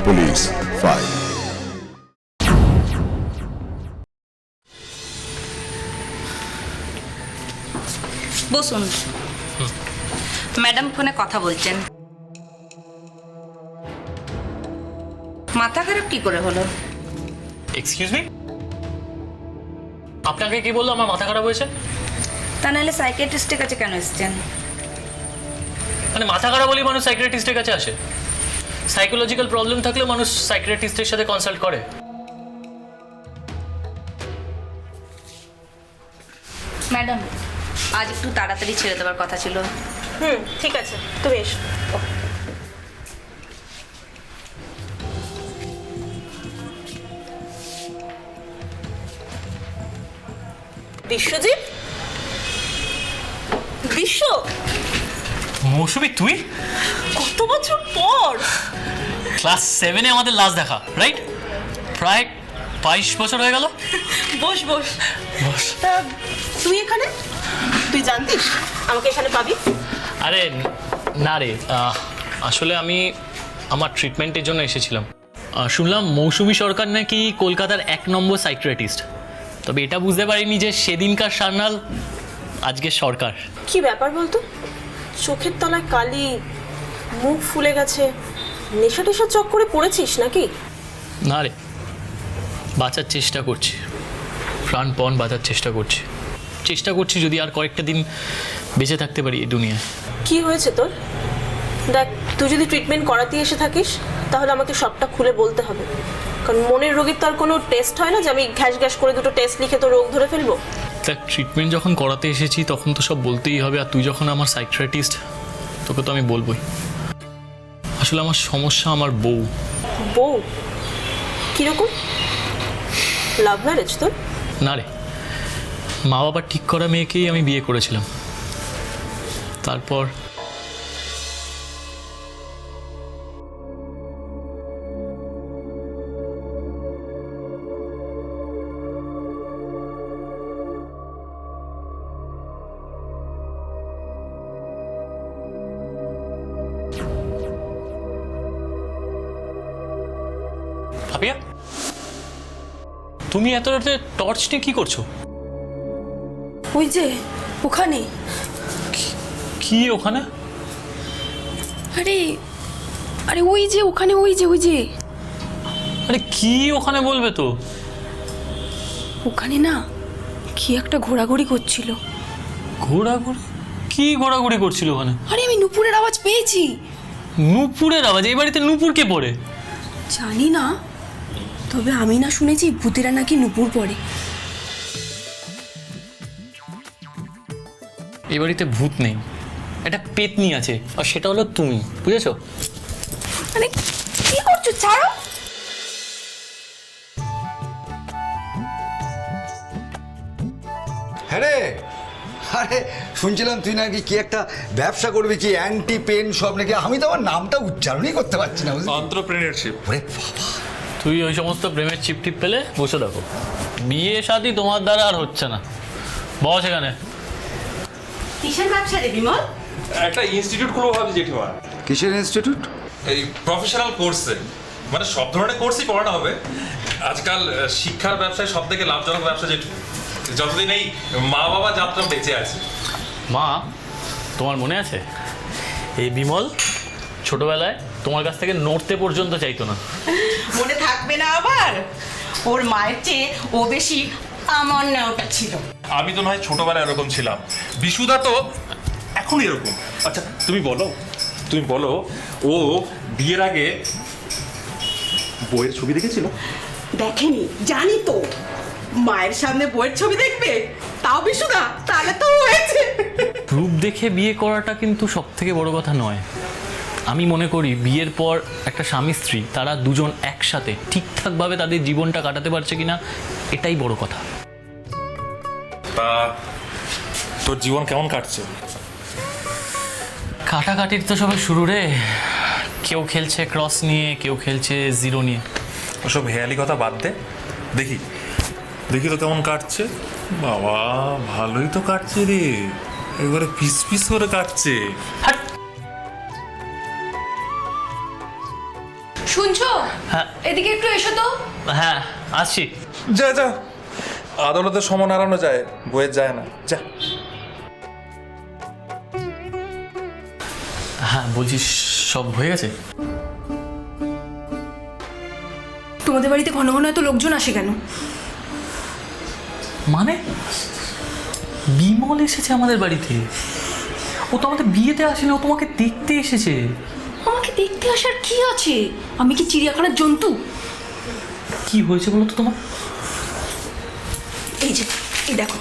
Police file. বসুন। Madam ফোনে কথা বলছেন। মাথা খারাপ কি করে হলো? এক্সকিউজ মি, আপনাকে কি বললো আমার মাথা খারাপ হয়েছে? তা নাহলে সাইকিয়াট্রিস্টের কাছে কেন এসেছেন? মানে মাথা খারাপ হলেই মানুষ সাইকিয়াট্রিস্টের কাছে আসে? সাইকোলজিক্যাল প্রবলেম থাকলেও মানুষ সাইকিয়াট্রিস্টের সাথে কনসাল্ট করে। ম্যাডাম, আজ একটু তাড়াতাড়ি ছেড়ে দেওয়ার কথা ছিল। ঠিক আছে, তুমি এসো। বিশ্বজিৎ, বিশ্ব, মৌসুমী তুই? কত বছর পর! ক্লাস 7-এ আমাদের লাস্ট দেখা, রাইট? প্রায় 22 বছর হয়ে গেল। বস বস বস। তা তুই এখানে? তুই জানতিস আমাকে এখানে পাবি? আরে না রে, আসলে আমি আমার ট্রিটমেন্টের জন্য এসেছিলাম। শুনলাম মৌসুমী সরকার নাকি কলকাতার 1 নম্বর সাইকিয়াট্রিস্ট। তবে এটা বুঝতে পারিনি যে সেদিনকার সান্যাল আজকে সরকার। কি ব্যাপার বলতো? চোখের তলায় কালি, মুখ ফুলে গেছে, নেশা টেশার চক্করে পড়েছিস নাকি? না রে, বাঁচার চেষ্টা করছি, প্রাণপণ বাঁচার চেষ্টা করছি যদি আর কয়েকটা দিন বেঁচে থাকতে পারি এই দুনিয়ায়। কি হয়েছে তোর? দেখ, তুই যদি ট্রিটমেন্ট করাতে এসে থাকিস তাহলে আমাকে সবটা খুলে বলতে হবে, কারণ মনের রোগীর তো আর কোনো টেস্ট হয় না যে আমি ঘ্যাস ঘ্যাস করে দুটো টেস্ট লিখে তো রোগ ধরে ফেলবো। দেখ, ট্রিটমেন্ট যখন করাতে এসেছি তখন তো সব বলতেই হবে, আর তুই যখন আমার সাইকিয়াট্রিস্ট তোকে তো আমি বলবোই। আসলে আমার সমস্যা আমার বউ। বউ? কীরকম? লাভ ম্যারেজ তোর? না রে, মা বাবার ঠিক করা মেয়েকেই আমি বিয়ে করেছিলাম। তারপর ভাবিয়া, তুমি এত রাতে টর্চ নিয়ে কি করছো? ওই যে ওখানে। কি ওখানে? আরে আরে ওই যে ওখানে, ওই যে আরে কি ওখানে বলবে তো? ওখানে না কি একটা ঘোরাঘুরি করছিল। ঘোরাঘুরি? কি ঘোরাঘুরি করছিল ওখানে? আরে আমি নুপুরের আওয়াজ পেয়েছি। নূপুরের আওয়াজ? এই বাড়িতে নূপুর কে পড়ে? জানি না, তবে আমি না শুনেছি ভূতেরা নাকি নুপুর পড়ে। এই বাড়িতে ভূত নেই, একটা পেতনি আছে, আর সেটা হলো তুমি, বুঝেছো? আরে কি করছো, ছাড়ো। হ্যাঁ রে, আরে শুনছিলাম তুই নাকি কি একটা ব্যবসা করবি, কি অ্যান্টি পেন সব নাকি। আমি তো আমার নামটা উচ্চারণই করতে পারছি না। অন্ত্রপ্রেনারশিপ। ওরে বাবা, তুই ওই সমস্ত প্রেমের চিপ টিপ পেলে বসে দেখো, বিয়ে শাদী তোমার দ্বারা আর হচ্ছে না। বস এখানে। কিসের ব্যবসা রে বিমল? একটা ইনস্টিটিউট খুলবো ভাবছি জেঠিমা। কিসের ইনস্টিটিউট? এই প্রফেশনাল কোর্সে, মানে সব ধরনের কোর্সই পড়ানো হবে। আজকাল শিক্ষার ব্যবসায় সব থেকে লাভজনক ব্যবসা জেঠু, যতদিন এই মা বাবা যাত্রা বেঁচে আছে। মা, তোমার মনে আছে এই বিমল ছোটবেলায় তোমার কাছ থেকে নড়তে পর্যন্ত চাইতো না? মনে থাকবে না আবার? ওর মায়ের চেয়ে ও বেশি আমার নেওয়াটা ছিল। আমি তো নয় ছোটবেলায় এরকম ছিলাম, বিশুদা তো এখন এরকম। আচ্ছা তুমি বলো ও বিয়ের আগে বইয়ের ছবি দেখেছিল? দেখেনি, জানি তো। মায়ের সামনে বইয়ের ছবি দেখবে, তাও বিশুদা? তাহলে তো হয়েছে। রূপ দেখে বিয়ে করাটা কিন্তু সব থেকে বড় কথা নয়। আমি মনে করি বিয়ের পর একটা স্বামী স্ত্রী তারা দুজন একসাথে ঠিকঠাকভাবে তাদের জীবনটা কাটাতে পারছে কিনা, এটাই বড় কথা। তা তোর জীবন কেমন কাটছে? কাটাকাটির তো সবে শুরু রে। কেউ খেলছে ক্রস নিয়ে, কেউ খেলছে জিরো নিয়ে। ওসব হেয়ালি কথা বাদ দে, দেখি দেখি তো কেমন কাটছে। বাবা ভালোই তো কাটছে রে, এবারে পিস পিস করে কাটছে। হাট! শুনছো? হ্যাঁ। এদিকে একটু এসো তো। হ্যাঁ আসছি। যা যা, আদালতে সমন হারানো যায়, বইয়ের যায় না, যা। হ্যাঁ বলছি, সব হয়ে গেছে? তোমাদের বাড়িতে ঘন ঘন এত লোকজন আসে কেন? মানে বিমল এসেছে আমাদের বাড়িতে? ও তো আমাদের বিয়েতে আসেনি, ও তোমাকে দেখতে এসেছে। আমাকে দেখতে আসার কি আছে? আমি কি চিড়িয়াখানার জন্তু? কি হয়েছে বলো তো তোমার? এই যে, এই দেখো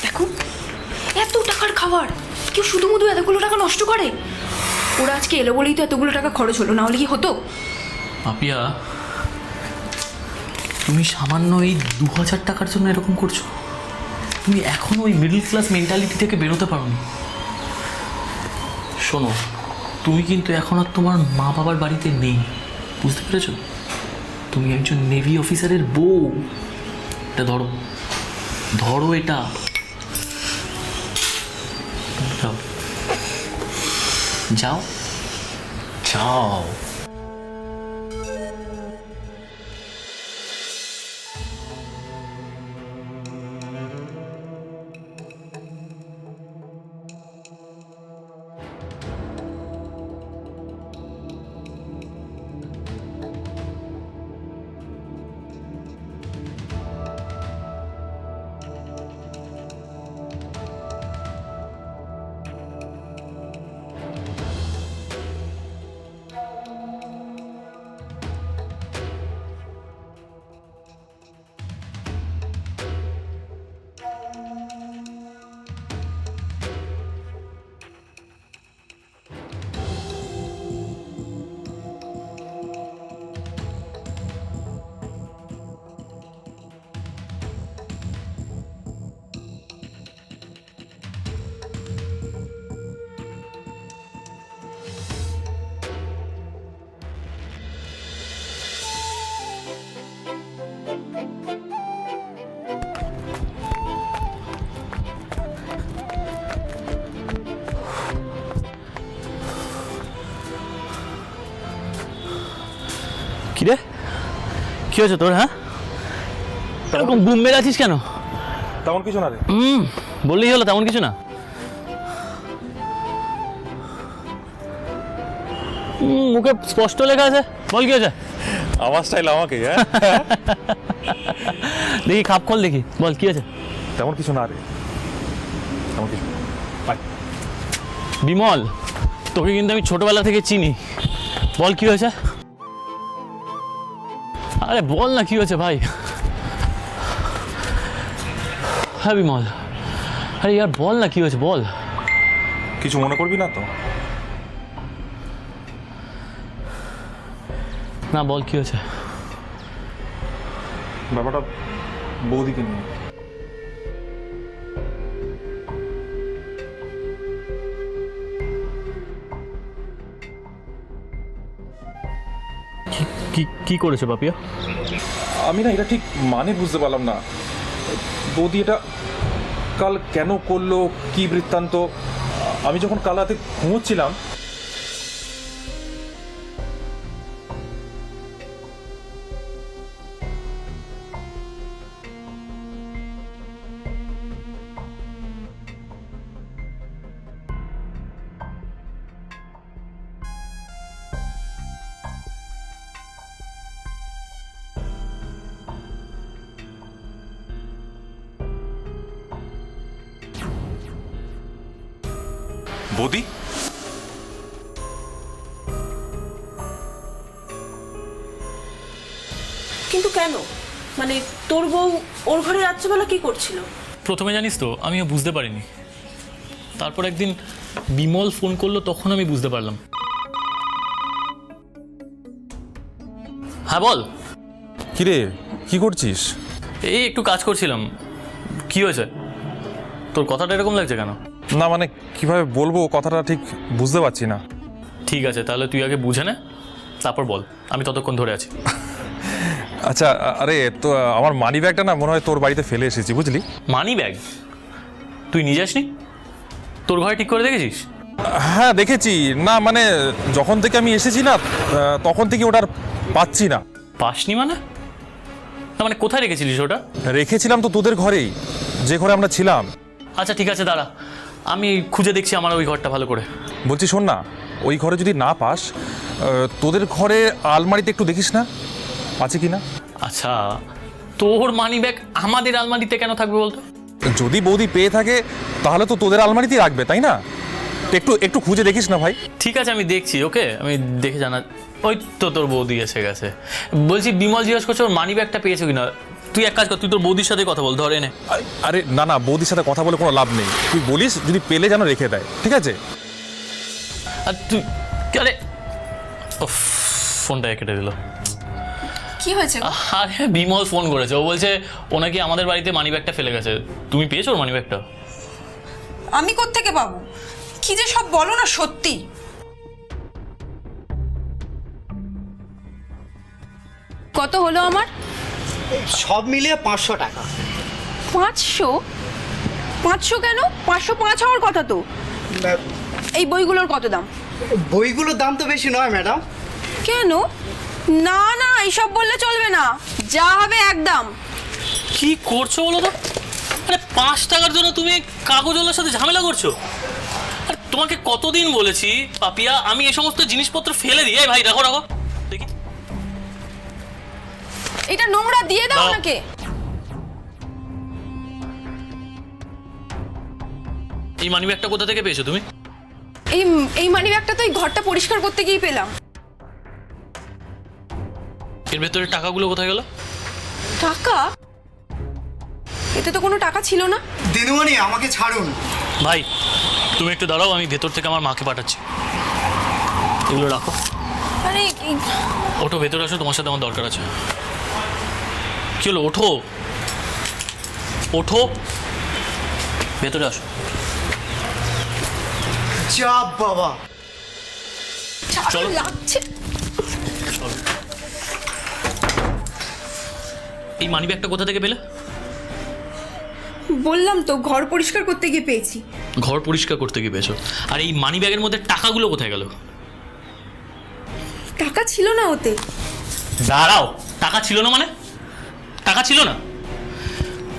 দেখো, এত টাকার খাবার কেউ শুধু মধু এতগুলো টাকা নষ্ট করে? ওরা আজকে এলো বলেই তো এতগুলো টাকা খরচ হলো, না হলে কি হতো? পাপিয়া, তুমি সামান্য এই 2000 টাকার জন্য এরকম করছো? তুমি এখনো ওই মিডল ক্লাস মেন্টালিটি থেকে বেরোতে পারোনি। শোনো, তুমি কিন্তু এখন আর তোমার মা বাবার বাড়িতে নেই, বুঝতে পেরেছো? তুমি একজন নেভি অফিসারের বউ। এটা ধরো, ধরো এটা। যাও যাও যাও। কিরে, কি হয়েছে তোর? হ্যাঁ, এরকম বুম মেরে আছিস কেন? তেমন কিছু না রে। বললেই হলো, তেমন কিছু না। মুখে স্পষ্ট লেখা আছে, বল কি হয়েছে? আমার স্টাইল আমাকে, হ্যাঁ। দেখি খাপ খোল, দেখি, বল কি হয়েছে? তেমন কিছু না রে, তেমন কিছু। বিমল, তোকে কিন্তু আমি ছোটবেলা থেকে চিনি, বল কি হয়েছে? আরে বল না কি হয়েছে ভাই। হ্যাঁ বিমল, আরে ইয়ার বল না কি হয়েছে, বল। কিছু মনে করবি না তো? না বল কি হয়েছে। ব্যাপারটা বৌদিকে নিয়ে। কি করেছে পাপিয়া? আমি না এটা ঠিক মানে বুঝতে পারলাম না। বৌদি এটা কাল কেন করলো, কি বৃত্তান্ত। আমি যখন কাল রাতে ঘুমোচ্ছিলাম, বৌদি, কিন্তু কেন? মানে তোর বউ ওর ঘরে রাত্রেবেলা কি করছিল? প্রথমে জানিস তো আমিও বুঝতে পারিনি, তারপর একদিন বিমল ফোন করলো, তখন আমি বুঝতে পারলাম। হ্যাঁ বল। কিরে কি করছিস? এই একটু কাজ করছিলাম। কি হয়েছে, তোর কথাটা এরকম লাগছে কেন? না মানে কিভাবে বলবো কথাটা ঠিক বুঝতে পারছি না। ঠিক আছে, তাহলে তুই আগে বুঝে নে, তারপর বল, আমি ততক্ষণ ধরে আছি। আচ্ছা, আরে তো আমার মানি ব্যাগটা না মনে হয় তোর বাড়িতে ফেলে এসেছি, বুঝলি? Money bag? তুই নিয়ে যাসনি? তোর ঘরে ঠিক করে দেখেছিস? হ্যাঁ দেখেছি, না মানে যখন থেকে আমি এসেছি না তখন থেকে ওটা আর পাচ্ছি না। পাসনি মানে? না মানে কোথায় রেখেছিলিস ওটা? রেখেছিলাম তো তোদের ঘরেই, যে ঘরে আমরা ছিলাম। আচ্ছা ঠিক আছে, দাঁড়া আমি খুঁজে দেখছি আমার ওই ঘরটা ভালো করে। বলছি শোন না, ওই ঘরে যদি না পাস তোদের ঘরে আলমারিতে একটু দেখিস না আছে কি না। আচ্ছা, তোর মানি ব্যাগ আমাদের আলমারিতে কেন থাকবে বলতো? যদি বৌদি পেয়ে থাকে তাহলে তো তোদের আলমারিতেই রাখবে, তাই না? একটু একটু খুঁজে দেখিস না ভাই। ঠিক আছে আমি দেখছি, ওকে আমি দেখে জানা। ওই তো তোর বৌদি এসে গেছে। বলছি বিমল জিজ্ঞেস করছে ওর মানি ব্যাগটা পেয়েছো কিনা। তুই এক কাজ কর, তুই তোর বৌদির সাথে কথা বল, ধরে নে। আরে না না, বৌদির সাথে কথা বলে কোনো লাভ নেই। তুই বলিস যদি পেলে যেন রেখে দেয়, ঠিক আছে? আর তুই আরে ফোনটা কেটে দিল। কি হয়েছে গো? আরে বিমল ফোন করেছে, ও বলছে ও নাকি আমাদের বাড়িতে মানি ব্যাগটা ফেলে গেছে। তুমি পেয়েছো ওর মানি ব্যাগটা? আমি কোত্থেকে পাবো? কি যে সব বলো না, সত্যি। কত হলো আমার? সব মিলিয়ে 500 টাকা। 500? 500 কেন? 505 হওয়ার কথা তো। এই বইগুলোর কত দাম? বইগুলোর দাম তো বেশি নয় ম্যাডাম। কেন? না না, এইসব বললে চলবে না, যা হবে একদম। কি করছো বলো তো? আরে 5 টাকার জন্য তুমি কাগজওয়ালার সাথে ঝামেলা করছো? আর তোমাকে কতদিন বলেছি পাপিয়া, আমি এই সমস্ত জিনিসপত্র ফেলে দিই। এই ভাই রাখো রাখো দেখি। এটা নোংরা, দিয়ে দাও দাও। ওনাকে। এই মানি ব্যাগটা কোথা থেকে পেয়েছো তুমি? এই মানি ব্যাগটা তো এই ঘরটা পরিষ্কার করতে গিয়ে পেলাম। এর ভেতরে টাকাগুলো কোথায় গেল? টাকা? এতে তো কোনো টাকা ছিল না। দিদিমণি আমাকে ছাড়ুন। ভাই তুমি একটু দাঁড়াও, আমি ভেতর থেকে আমার মাকে পাঠাচ্ছি। এগুলো রাখো। আরে ওঠো ভেতরে আসো, তোমার সাথে আমার দরকার আছে। কি হলো? ওঠো ওঠো, ভেতরে আসো। যা বাবা। চলো। লাগছে। চলো। এই মানি ব্যাগটা কোথা থেকে পেলে? বললাম তো, ঘর পরিষ্কার করতে গিয়ে পেয়েছি। ঘর পরিষ্কার করতে গিয়ে পেয়েছো? আর এই মানি ব্যাগের মধ্যে টাকাগুলো কোথায় গেল? টাকা ছিল না ওতে। দাঁড়াও, টাকা ছিল না মানে? টাকা ছিল না?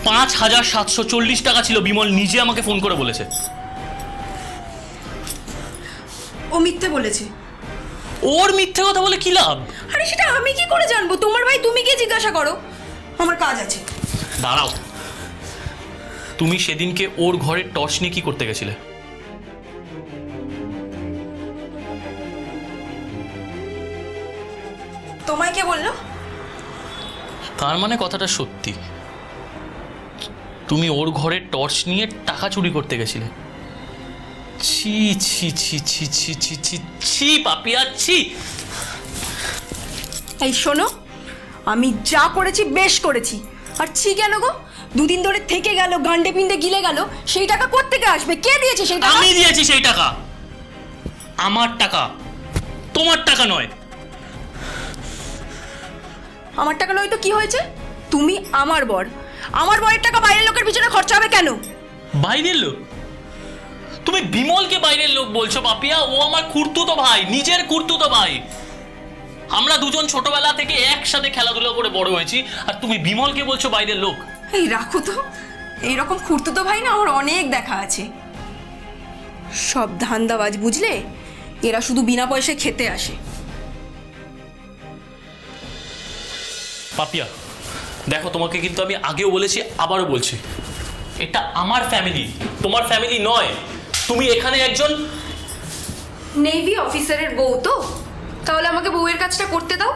5,740 টাকা ছিল, বিমল নিজে আমাকে ফোন করে বলেছে। ও মিথ্যে বলেছে। ওর মিথ্যে কথা বলে কি লাভ? আরে সেটা আমি কি করে জানবো? তোমার ভাই, তুমি গিয়ে জিজ্ঞাসা করো, আমার কাজ আছে। দাঁড়াও, তুমি সেদিনকে ওর ঘরে টর্চ নিয়ে কি করতে গেছিলে? তোমায় কে বললো? তার মানে কথাটা সত্যি, তুমি ওর ঘরে টর্চ নিয়ে টাকা চুরি করতে গেছিলে? ছি ছি ছি ছি ছি ছি ছি ছি পাপিয়া ছি। এই শোনো, আমি যা করেছি বেশ করেছি। আর ছি কেন গো? দুদিন ধরে থেকে গেল, গান্ডে পিন্ডে গিলে গেল, সেই টাকা কোত্থেকে আসবে? কে দিয়েছে সেই টাকা? আমি দিয়েছি সেই টাকা, আমার টাকা, তোমার টাকা নয়। আমার টাকা নয় তো কি হয়েছে? তুমি আমার বর, আমার বরের টাকা বাইরের লোকের পিছনে খরচা হবে কেন? বাইরের লোক? তুমি বিমলকে বাইরের লোক বলছো পাপিয়া? ও আমার খুড়তুতো ভাই, নিজের খুড়তুতো ভাই। আমরা দুজন ছোটবেলা থেকে একসাথে খেলাধুলা করে বড় হয়েছি, আর তুমি বিমলকে বলছো বাইরের লোক? এই রাখো তো, এইরকম খুঁড়তুতো ভাই না আমার অনেক দেখা আছে। সব ধান্দাবাজ, বুঝলে? এরা শুধু বিনা পয়সায় খেতে আসে। পাপিয়া দেখো, তোমাকে কিন্তু আমি আগেও বলেছি, আবারও বলছি, এটা আমার ফ্যামিলি, তোমার ফ্যামিলি নয়। তুমি এখানে একজন নেভি অফিসারের বউ তো, তাহলে আমাকে বউয়ের কাজটা করতে দাও।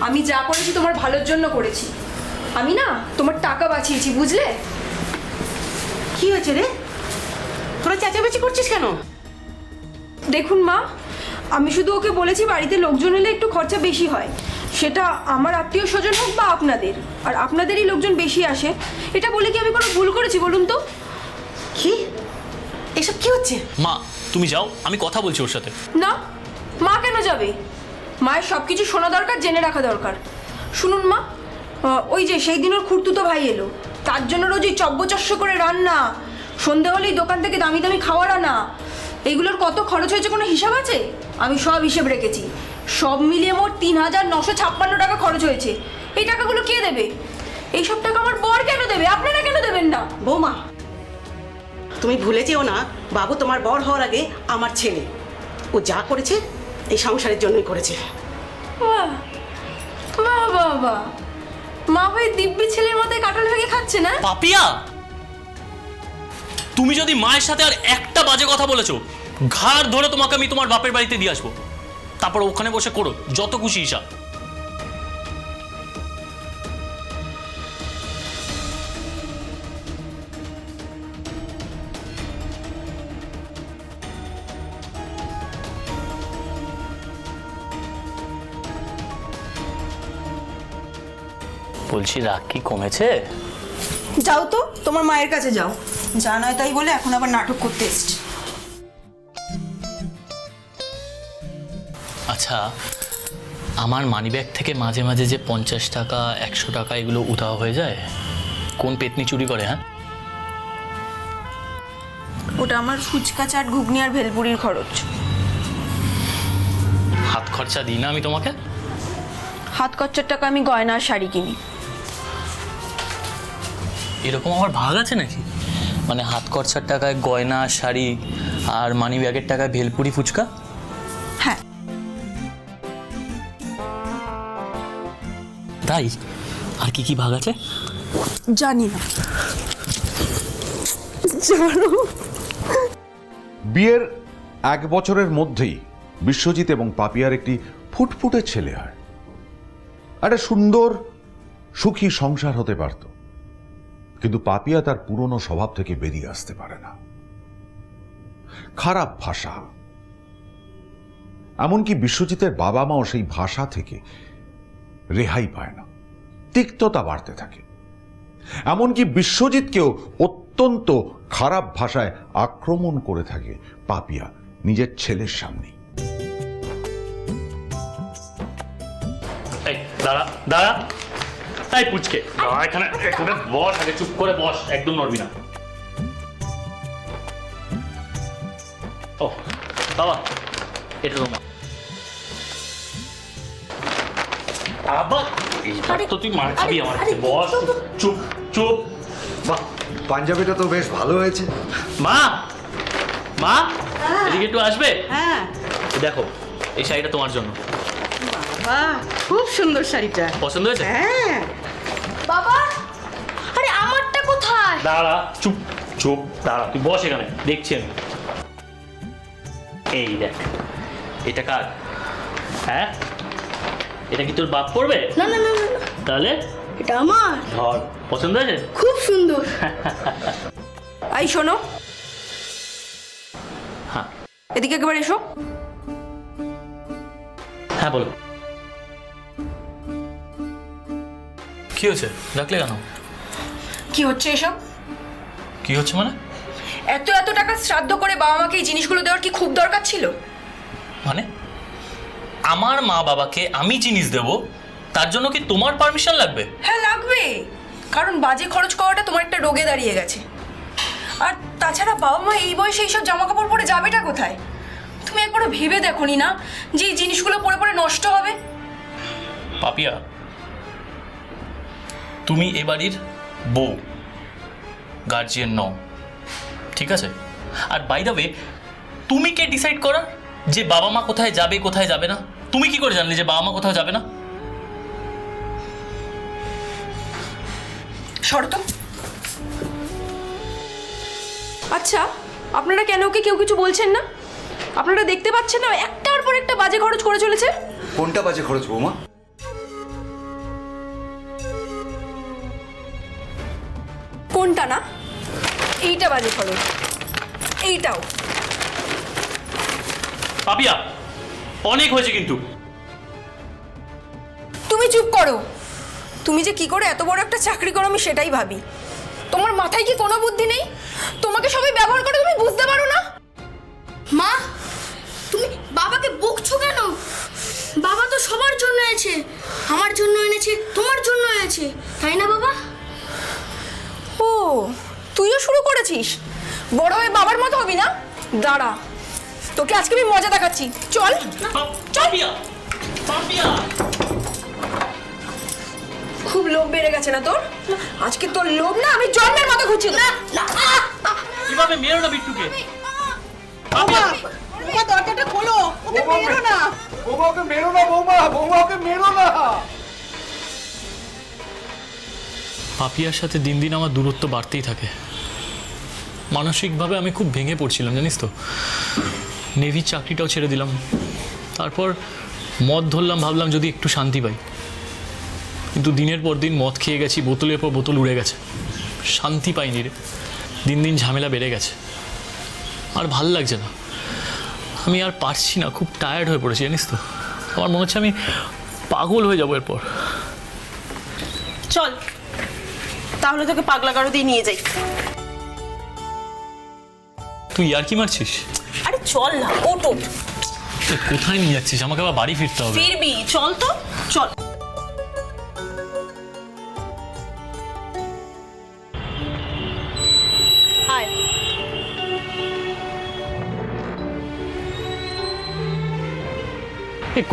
আমি যা করেছি তোমার ভালোর জন্য করেছি। আমি না তোমার টাকা বাঁচিয়েছি, বুঝলে? কি হয়েছে রে? তোরা চেঁচামেচি করছিস কেন? দেখুন মা, আমি শুধু ওকে বলেছি বাড়িতে লোকজন এলে একটু খরচা বেশি হয়, সেটা আমার আত্মীয় স্বজন হোক বা আপনাদের, আর আপনাদেরই লোকজন বেশি আসে, এটা বলে কি আমি কোনো ভুল করেছি বলুন তো? কি এসব কি হচ্ছে? মা তুমি যাও, আমি কথা বলছি ওর সাথে। না, মা কেন যাবে? মায়ের সব কিছু শোনা দরকার, জেনে রাখা দরকার। শুনুন মা, ওই যে সেই দিন ওর খুড়তুতো ভাই এলো, তার জন্য রোজ ওই চব্বচস্য করে রান্না, সন্ধে হলেই দোকান থেকে দামি দামি খাওয়ার আনা, এইগুলোর কত খরচ হয়েছে কোনো হিসাব আছে? আমি সব হিসেব রেখেছি। সব মিলিয়ে মোট ৩,৯৫৬ টাকা খরচ হয়েছে। এই টাকাগুলো কে দেবে? এইসব টাকা আমার বর কেন দেবে? আপনারা কেন দেবেন না? বৌমা, তুমি ভুলে যেও না, বাবু তোমার বর হওয়ার আগে আমার ছেলে। ও যা করেছে এই সংসারের জন্যই করেছে। বাহ বাহ বাহ বাহ, মা ভাই দিব্যি ছেলের মাথায় কাঁঠাল ভেঙে খাচ্ছে না? পাপিয়া, তুমি যদি মায়ের সাথে আর একটা বাজে কথা বলেছো, ঘাড় ধরে তোমাকে আমি তোমার বাপের বাড়িতে দিয়ে আসবো। তারপর ওখানে বসে করো যত খুশি হিসাব। বলছি রাগ কি কমেছে? যাও তো, তোমার মায়ের কাছে যাও। যা নয় তাই বলে এখন আবার নাটক করতে এসছে। আচ্ছা, আমার মানিব্যাগ থেকে মাঝে মাঝে যে 50 টাকা 100 টাকা এগুলো উধাও হয়ে যায়, কোন পেতনি চুরি করে? হ্যাঁ, ওটা আমার ফুচকা, চাট, ঘুগনি আর ভেলপুরির খরচ। হাত খরচা দিই না আমি তোমাকে? হাত খরচার টাকা আমি গয়না আর শাড়ি কিনি। এরকম আমার ভাগ আছে নাকি? মানে হাত খরচার টাকায় গয়না শাড়ি আর মানি ব্যাগের টাকায় ভেলপুরি ফুচকা? হ্যাঁ। তাই আর কি কি ভাগ আছে জানি না। বিয়ের 1 বছরের মধ্যেই বিশ্বজিৎ এবং পাপিয়ার একটি ফুটফুটে ছেলে হয়। একটা সুন্দর সুখী সংসার হতে পারত, কিন্তু পাপিয়া তার পুরনো স্বভাব থেকে বেরিয়ে আসতে পারে না। খারাপ ভাষা, এমনকি বিশ্বজিতের বাবা মাও সেই ভাষা থেকে রেহাই পায় না। তিক্ততা বাড়তে থাকে। এমনকি বিশ্বজিৎকেও অত্যন্ত খারাপ ভাষায় আক্রমণ করে থাকে পাপিয়া নিজের ছেলের সামনে। দাঁড়া দাঁড়া, তাই পুচকে এখানে এখানে বস, আগে চুপ করে বস, একদম নড়বি না। ও বাবা, এটা তোমার। আবার এইবার তো তুই মার খাবি আমার কাছে। বস, চুপ চুপ। বাহ, পাঞ্জাবিটা তো বেশ ভালো হয়েছে। মা মা, এদিকে একটু আসবে? হ্যাঁ। দেখো, এই শাড়িটা তোমার জন্য। বাহ, খুব সুন্দর শাড়িটা। পছন্দ হয়েছে? হ্যাঁ। বাবা, আরে আমারটা কোথায়? দাঁড়া, চুপ চুপ, দাঁড়া, তুই বস এখানে, দেখছি আমি। এই দেখ, এটা কার? হ্যাঁ, এটা কি তোর বাপ পড়বে? না না না না, তাহলে এটা আমার। ধর, পছন্দ হয়েছে? খুব সুন্দর। এই শোনো, হ্যাঁ এদিকে একবার এসো। হ্যাঁ বলো, কি হয়েছে? ডাকলে কেন? কি হচ্ছে এসব? কি হচ্ছে মানে? এত এত টাকা শ্রাদ্ধ করে বাবা মাকে এই জিনিসগুলো দেওয়ার কি খুব দরকার ছিল? মানে আমার মা বাবাকে আমি জিনিস দেব, তার জন্য কি তোমার পারমিশন লাগবে? হ্যাঁ লাগবে, কারণ বাজে খরচ করাটা তোমার একটা রোগে দাঁড়িয়ে গেছে। আর তাছাড়া বাবা মা এই বয়সে এইসব জামা কাপড় পরে যাবেটা কোথায়? তুমি একবারও ভেবে দেখোনি না যে এই জিনিসগুলো পরে পরে নষ্ট হবে? পাপিয়া, তুমি এ বাড়ির বউ, গার্জিয়ান নও, ঠিক আছে? আর বাই দ্য ওয়ে, তুমি কে ডিসাইড করা যে বাবা মা কোথায় যাবে কোথায় যাবে না? তুমি কি করে জানলে যে বাবা মা কোথাও যাবে না? শর্ত। আচ্ছা, আপনারা কেন ওকে কেউ কিছু বলছেন না? আপনারা দেখতে পাচ্ছেন না একটার পর একটা বাজে খরচ করে চলেছে? কোনটা বাজে খরচ বৌমা? কোনটা না? এইটা বাজে খরচ, এইটাও। পাপিয়া, অনেক হয়েছে কিন্তু। তুমি চুপ করো। তুমি যে কি করে এত বড় একটা চাকরি করো আমি সেটাই ভাবি। তোমার মাথায় কি কোনো বুদ্ধি নেই? তোমাকে সবাই ব্যবহার করে, তুমি বুঝতে পারো না? মা, তুমি বাবাকে বকছো কেন? বাবা তো সবার জন্য এনেছে, আমার জন্য এনেছে, তোমার জন্য এনেছে, তাই না বাবা? ও, তুইও শুরু করেছিস? বড় হয়ে বাবার মতো হবি না? দাঁড়া, তোকে আজকে আমি মজা দেখাচ্ছি, চল চল। খুব লোভ বেড়ে গেছে না তোর? আজকে তোর লোভ না আমি জন্মের মতো ঘুরছি না। কিভাবে মেরো না বিট্টুকে? বৌমা দরজাটা খোলো, ওকে মেরো না। বৌমাকে মেরো না বৌমা, বৌমাকে মেরো না। পাপিয়ার সাথে দিন দিন আমার দূরত্ব বাড়তেই থাকে। মানসিকভাবে আমি খুব ভেঙে পড়ছিলাম, জানিস তো। নেভির চাকরিটাও ছেড়ে দিলাম, তারপর মদ ধরলাম, ভাবলাম যদি একটু শান্তি পাই। কিন্তু দিনের পর দিন মদ খেয়ে গেছি, বোতলের পর বোতল উড়ে গেছে, শান্তি পাইনি রে। দিন দিন ঝামেলা বেড়ে গেছে, আর ভাল লাগছে না। আমি আর পারছি না, খুব টায়ার্ড হয়ে পড়েছি, জানিস তো। আমার মনে হচ্ছে আমি পাগল হয়ে যাবো এরপর। চল তাহলে তোকে পাগলা গারো দিয়ে নিয়ে যাই। তুই আর কি মারছিস? আরে চল না, ওট ওট। তুই কোথায় নিয়ে যাচ্ছিস? আমাকে আবার বাড়ি ফিরতে হবে। ফিরবি, চল তো চল। আয়।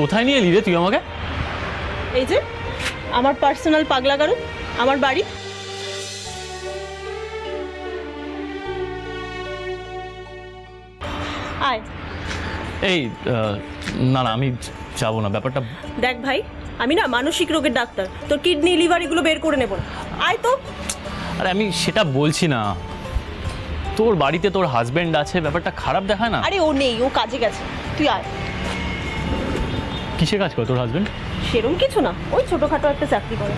কোথায় নিয়ে এলি রে তুই আমাকে? এই যে আমার পার্সোনাল পাগলা গারো, আমার বাড়ি। আয়। এই না না, আমি যাবো না, ব্যাপারটা। দেখ ভাই, আমি না মানসিক রোগের ডাক্তার, তোর কিডনি লিভার এগুলো বের করে নেব না। আয় তো। আরে আমি সেটা বলছি না, তোর বাড়িতে তোর হাজবেন্ড আছে, ব্যাপারটা খারাপ দেখায় না? আরে ও নেই, ও কাজে গেছে, তুই আয়। কিসে কাজ করে তোর হাজবেন্ড? সেরম কিছু না, ওই ছোটখাটো একটা চাকরি করে।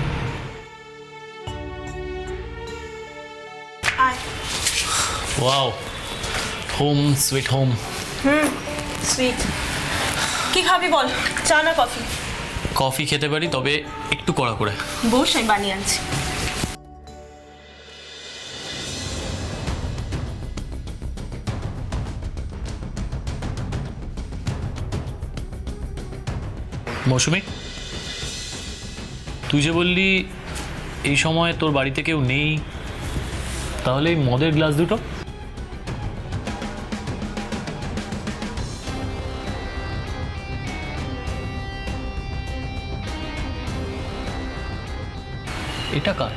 আয়। Wow, home sweet home. Sweet. কি খাবি বল, চা না কফি? কফি খেতে পারি, তবে একটু কড়া করে। বস, আমি বানিয়ে আনছি। মৌসুমি, তুই যে বললি এই সময় তোর বাড়িতে কেউ নেই, তাহলে এই মদের গ্লাস দুটো? এটা কার?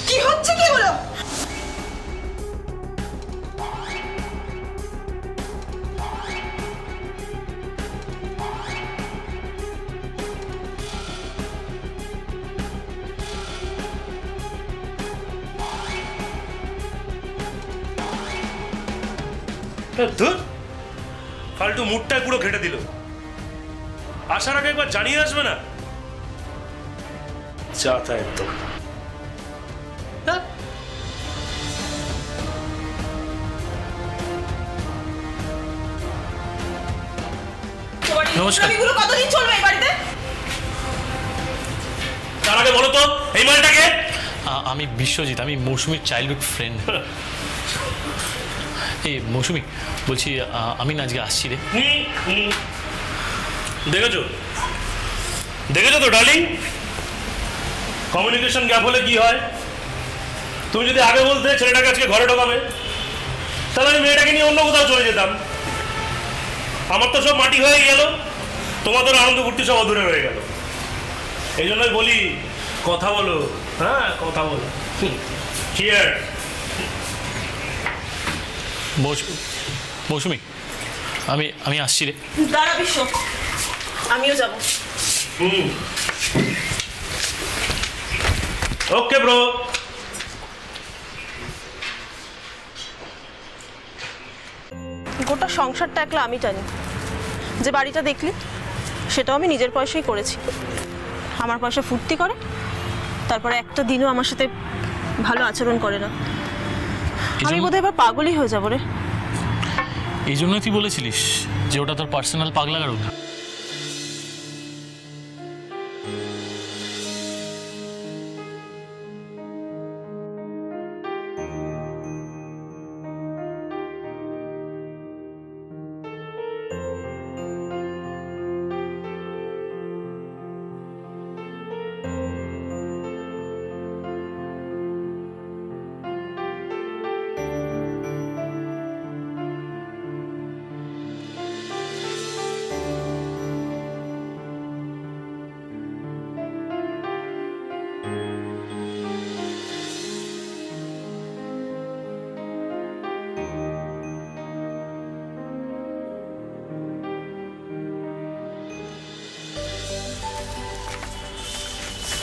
কি হচ্ছে কি হলো? ধুর, ফালতু মুডটাই পুরো ঘেটে দিল। আসার আগে একবার জানিয়ে আসবে না? চাতা একদম। নমস্কার। এগুলো কতদিন চলবে এই বাড়িতে? তার আগে বলো তো এই মালটাকে। আমি বিশ্বজিৎ, আমি মৌসুমীর চাইল্ডহুড ফ্রেন্ড। এই মৌসুমি, বলছি আমি না আজকে আসছি রে। দেখেছো দেখেছো তো ডার্লিং, কমিউনিকেশন গ্যাপ হলে কি হয়। তুমি যদি আগে বলতে ছেলেটাকে আজকে ঘরে ঢোকাবে, তাহলে আমি মেয়েটাকে নিয়ে অন্য কোথাও চলে যেতাম। আমার তো সব মাটি হয়ে গেল, তোমাদের আনন্দ ফুর্তি সব অধুরে হয়ে গেল। এই জন্যই বলি কথা বলো, হ্যাঁ কথা বলো। চিয়ার। মৌসুমি, আমি আসছি রে। দাঁড়া বিশ্ব, আমিও যাব। Okay bro. গোটা সংসারটা একলা আমি টানি। যে বাড়িটা দেখলি সেটাও আমি নিজের পয়সাই করেছি। আমার পয়সা ফুর্তি করে, তারপরে একটা দিনও আমার সাথে ভালো আচরণ করে না। আমি বোধহয় এবার পাগলই হয়ে যাবো রে। এই জন্যই তুই বলেছিলিস যে ওটা তোর পার্সোনাল পাগলা গারদ?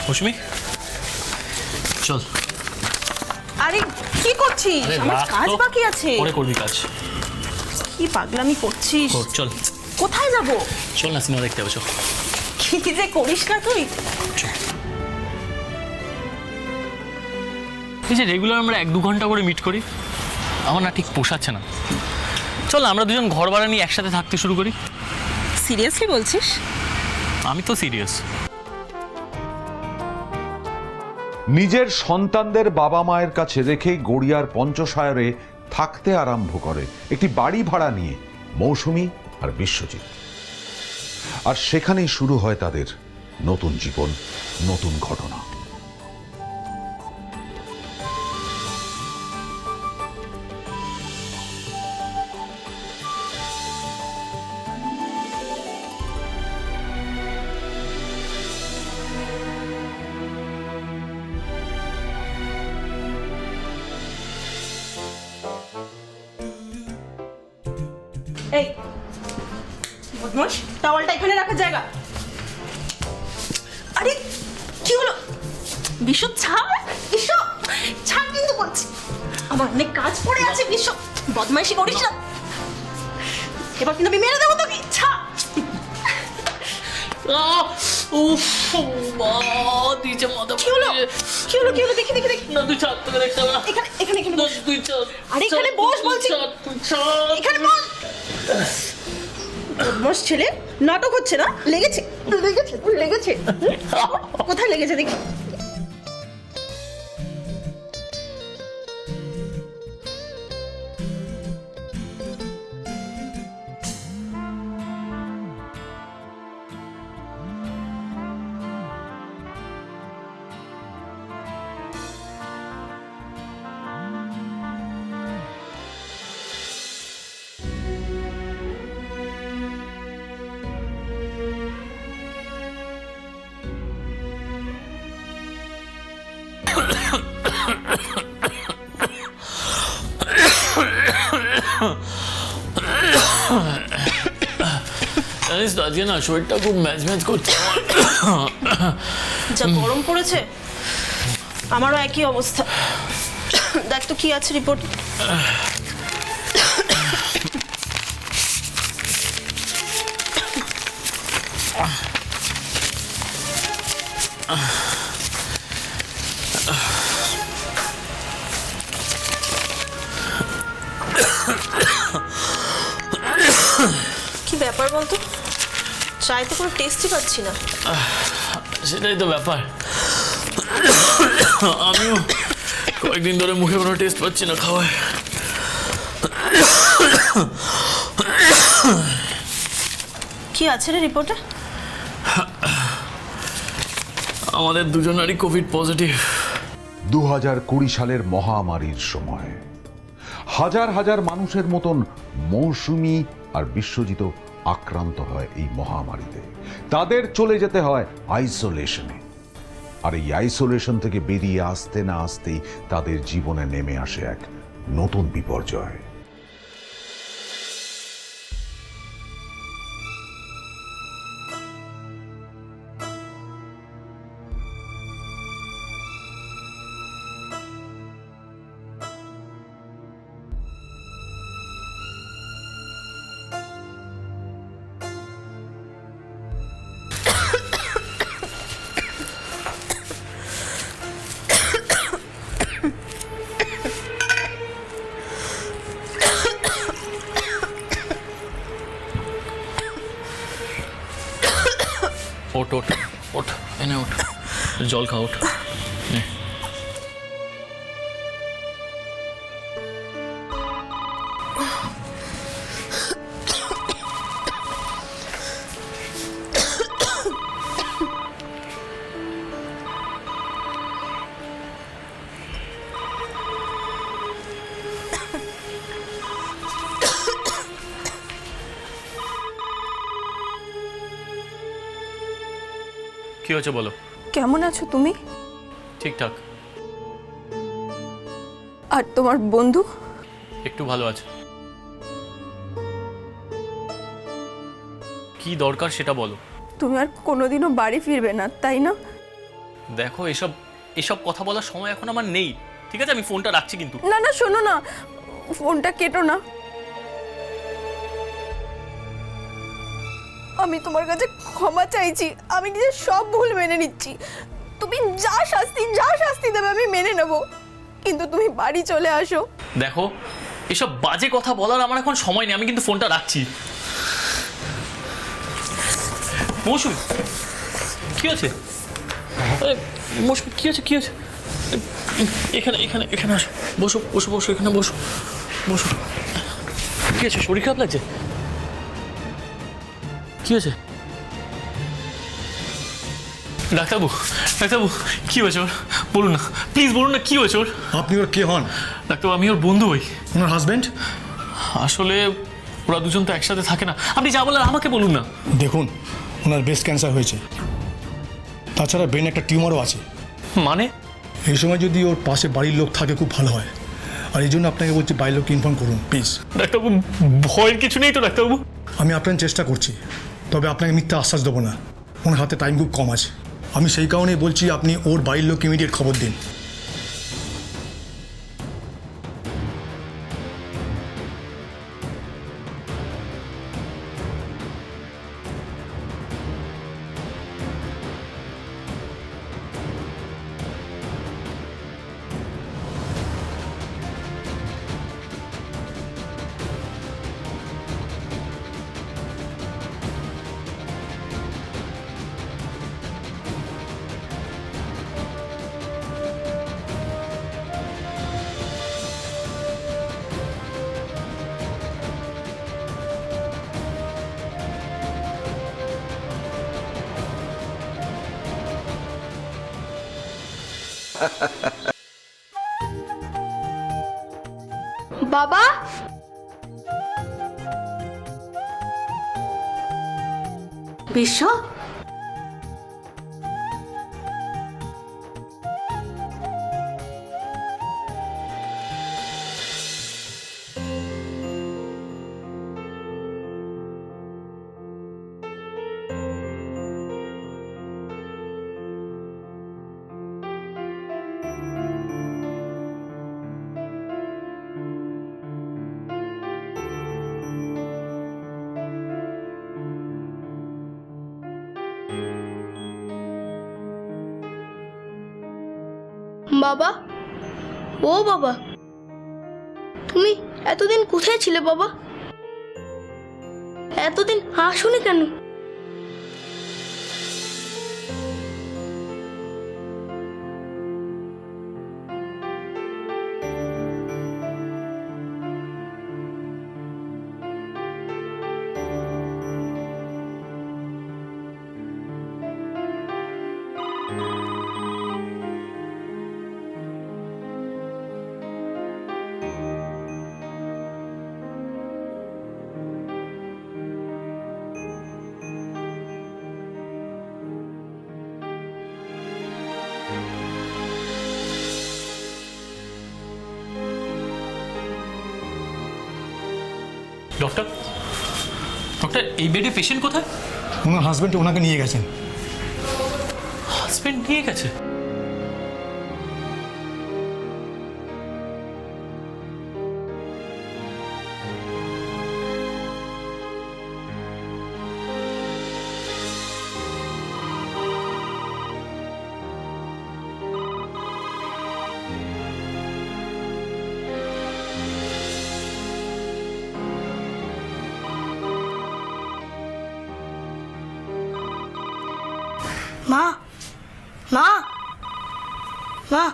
মৌসুমি চল। আরে কি করছিস? আরে আমার রাখ কাজ তো, বাকি আছে। পরে করবি কাজ। কি পাগলামি করছিস? কর, চল। কোথায় যাব? চল না, সিনেমা দেখতে হবে, চল। কি যে করিস না তুই। এই যে রেগুলার আমরা 1-2 ঘন্টা করে মিট করি, আমার না ঠিক পোষাচ্ছে না। চল আমরা দুজন ঘর ভাড়া নিয়ে একসাথে থাকতে শুরু করি। সিরিয়াসলি বলছিস? আমি তো সিরিয়াস। নিজের সন্তানদের বাবা মায়ের কাছে রেখেই গড়িয়ার পঞ্চশায়রে থাকতে আরম্ভ করে একটি বাড়ি ভাড়া নিয়ে মৌসুমী আর বিশ্বজিৎ। আর সেখানেই শুরু হয় তাদের নতুন জীবন, নতুন ঘটনা। এই বদমাশ, টাওয়ালটা এখানে রাখার জায়গা। আরে কি হলো? বিশ্ব ছাড়, বিশ্ব ছাড় কিন্তু বলছি, আমার অনেক কাজ পড়ে আছে। বিশ্ব বদমাইশি করিস না, এবার কিন্তু আমি মেরে দেবো তোকে। ছাড়। কি হলো? কি হলো? কি হলো? দেখি দেখি দেখি। না তুই ছাড়, তোকে দেখতে হবে না। এখানে এখানে এখানে বস। তুই ছাড়। আরে এখানে বস বলছি। এখানে বস। বদমাশ ছেলে, নাটক হচ্ছে না? লেগেছে লেগেছে লেগেছে। কোথায় লেগেছে দেখি। আজকে না শরীরটা খুব ম্যাচ ম্যাচ করছে। যা গরম পড়েছে, আমারও একই অবস্থা। দেখ তো কি আছে রিপোর্ট। কি ব্যাপার বলতো? চাইতে কোনো টেস্টই পাচ্ছি না। সেটাই তো ব্যাপার, আমিও কয়েকদিন ধরে মুখে কোনো টেস্ট পাচ্ছি না খাওয়ায়। কি আছে রে রিপোর্টে? আমাদের দুজনেরই কোভিড পজিটিভ। 2020 সালের মহামারীর সময় হাজার হাজার মানুষের মতন মৌসুমী আর বিশ্বজিৎ আক্রান্ত হয় এই মহামারীতে। তাদের চলে যেতে হয় আইসোলেশনে। আর এই আইসোলেশন থেকে বেরিয়ে আসতে না আসতেই তাদের জীবনে নেমে আসে এক নতুন বিপর্যয়। জল খাও, ওঠ। নে। কি হয়েছে বলো? কেমন আছো তুমি? ঠিকঠাক। আর তোমার বন্ধু? একটু ভালো আছে। কি দরকার সেটা বলো। তুমি আর কোনোদিনও বাড়ি ফিরবে না, তাই না? দেখো, এসব কথা বলার সময় এখন আমার নেই, ঠিক আছে? আমি ফোনটা রাখছি কিন্তু। না না, শোনো না, ফোনটা কেটো না। আমি তোমার কাছে ক্ষমা চাইছি, আমি নিজের সব ভুল মেনে নিচ্ছি। তুমি যা শাস্তি দেবে আমি মেনে নেব, কিন্তু তুমি বাড়ি চলে আসো। দেখো, এসব বাজে কথা বলার আমার এখন সময় নেই, আমি কিন্তু ফোনটা রাখছি। মৌসুমী, কি আছে? মৌসুমী, কি আছে? এখানে আসো, বসো, এখানে বসো। কি আছে? শরীর খারাপ লাগছে? কি হয়েছে? ডাক্তারবাবু, কি হয়েছে ওর? বলুন না, প্লিজ বলুন না, কি হয়েছে ওর? আপনি ওর কে হন? ডাক্তারবাবু, আমি ওর বন্ধু হই। ওনার হাজবেন্ড? আসলে ওরা দুজন তো একসাথে থাকে না। আপনি যা বলার আমাকে বলুন না। দেখুন, ওনার ব্রেস্ট ক্যান্সার হয়েছে, তাছাড়া ব্রেনে একটা টিউমারও আছে। মানে? এই সময় যদি ওর পাশে বাড়ির লোক থাকে খুব ভালো হয়, আর এই জন্য আপনাকে বলছি বাড়ির লোককে ইনফর্ম করুন প্লিজ। ডাক্তারবাবু, ভয়ের কিছু নেই তো ডাক্তারবাবু? আমি আপনার চেষ্টা করছি, তবে আপনাকে মিথ্যা আশ্বাস দেবো না। ওনার হাতে টাইম খুব কম আছে, আমি সেই কারণেই বলছি আপনি ওর বাড়ির লোককে ইমিডিয়েট খবর দিন। বাবা, বিশ্ব, বাবা, ও বাবা, তুমি এতদিন কোথায় ছিলে বাবা? এতদিন আসোনি কেন? ডক্টর, এই বেডে পেশেন্ট কোথায়? ওনার হাজবেন্ড ওনাকে নিয়ে গেছেন। হাজবেন্ড নিয়ে গেছে? মা, মা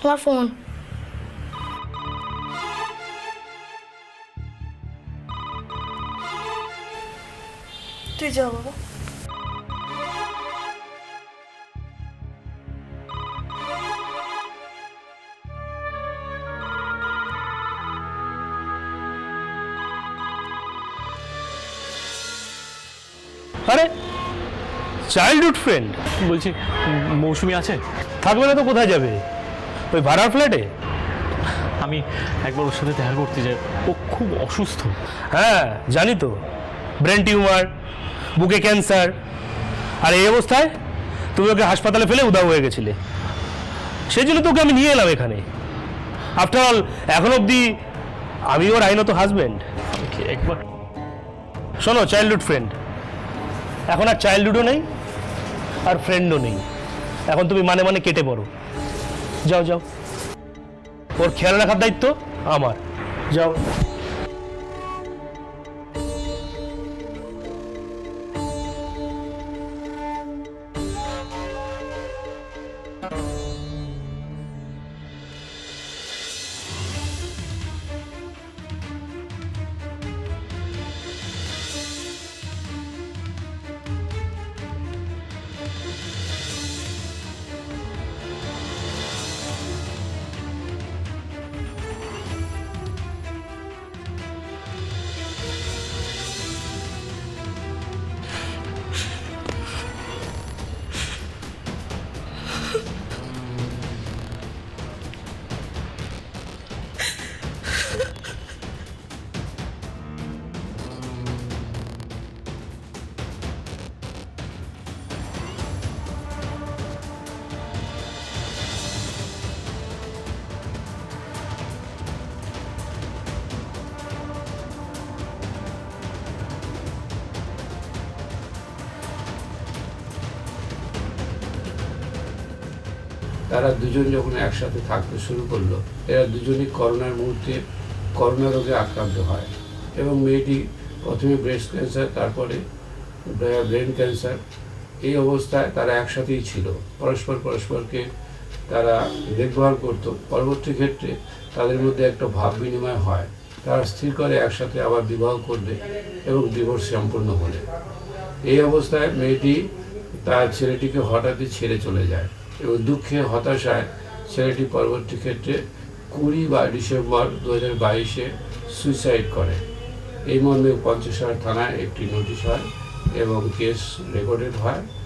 আমার ফোন। তুই যা বাবা। আরে চাইল্ডহুড ফ্রেন্ড, বলছি মৌসুমি আছে? থাকবে না তো কোথায় যাবে? ওই ভাড়ার ফ্ল্যাটে? আমি একবার ওর সাথে দেখা করতে যাই, ও খুব অসুস্থ। হ্যাঁ জানি তো, ব্রেন টিউমার, বুকে ক্যান্সার, আর এই অবস্থায় তুমি ওকে হাসপাতালে ফেলে উধাও হয়ে গেছিলে। সেই জন্য তোকে আমি নিয়ে এলাম এখানে। আফটার অল এখন অবধি আমি ওর আইনত হাজব্যান্ড। একবার শোনো, চাইল্ডহুড ফ্রেন্ড, এখন আর চাইল্ডহুডও নেই আর ফ্রেন্ডও নেই। এখন তুমি মানে মানে কেটে পড়ো। যাও যাও, ওর খেয়াল রাখার দায়িত্ব আমার। যাও। তারা দুজন যখন একসাথে থাকতে শুরু করলো, এরা দুজনই করোনার মুহূর্তে করোনা রোগে আক্রান্ত হয় এবং মেয়েটি প্রথমে ব্রেস্ট ক্যান্সার, তারপরে ব্রেন ক্যান্সার। এই অবস্থায় তারা একসাথেই ছিল, পরস্পরকে তারা দেখভাল করতো। পরবর্তী ক্ষেত্রে তাদের মধ্যে একটা ভাব বিনিময় হয়, তারা স্থির করে একসাথে আবার বিবাহ করবে এবং ডিভোর্স সম্পূর্ণ হলে। এই অবস্থায় মেয়েটি তার ছেলেটিকে হঠাৎই ছেড়ে চলে যায় এবং দুঃখে হতাশায় ছেলেটি পরবর্তী ক্ষেত্রে 20 ডিসেম্বর 2022 সুইসাইড করে। এই মর্মে পঞ্চশাল থানায় একটি নোটিশ হয় এবং কেস রেকর্ডেড হয়